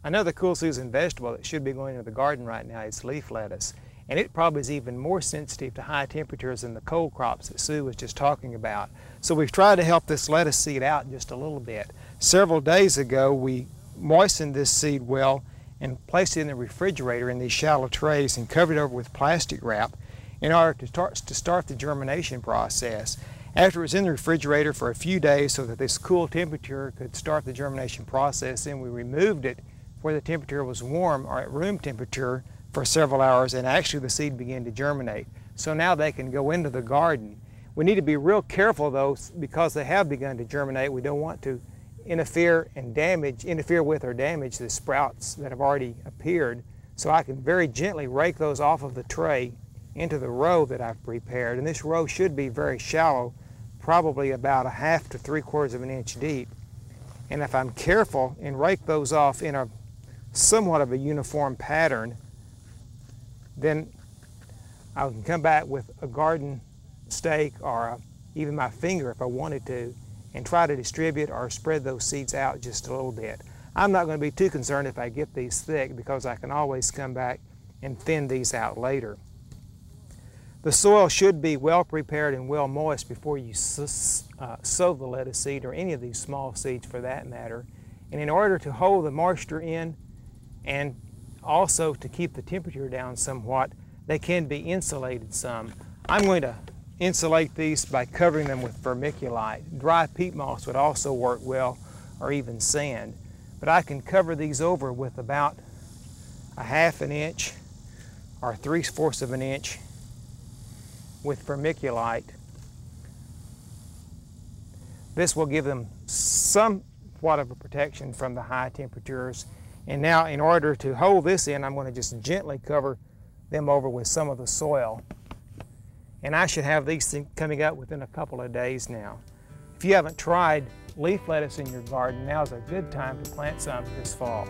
Another cool season vegetable that should be going into the garden right now is leaf lettuce. And it probably is even more sensitive to high temperatures than the cold crops that Sue was just talking about. So we've tried to help this lettuce seed out just a little bit. Several days ago we moistened this seed well and placed it in the refrigerator in these shallow trays and covered it over with plastic wrap in order to start the germination process. After it was in the refrigerator for a few days so that this cool temperature could start the germination process, then we removed it where the temperature was warm or at room temperature for several hours, and actually the seed began to germinate. So now they can go into the garden. We need to be real careful though, because they have begun to germinate. We don't want to interfere with or damage the sprouts that have already appeared. So I can very gently rake those off of the tray into the row that I've prepared. And this row should be very shallow, probably about 1/2 to 3/4 of an inch deep. And if I'm careful and rake those off in a somewhat of a uniform pattern, then I can come back with a garden stake or even my finger if I wanted to and try to distribute or spread those seeds out just a little bit. I'm not going to be too concerned if I get these thick because I can always come back and thin these out later. The soil should be well prepared and well moist before you sow the lettuce seed or any of these small seeds for that matter. And in order to hold the moisture in and also to keep the temperature down somewhat, they can be insulated some. I'm going to insulate these by covering them with vermiculite. Dry peat moss would also work well, or even sand. But I can cover these over with about 1/2 an inch or 3/4 of an inch with vermiculite. This will give them somewhat of a protection from the high temperatures. And now in order to hold this in, I'm going to just gently cover them over with some of the soil. And I should have these things coming up within a couple of days now. If you haven't tried leaf lettuce in your garden, now's a good time to plant some this fall.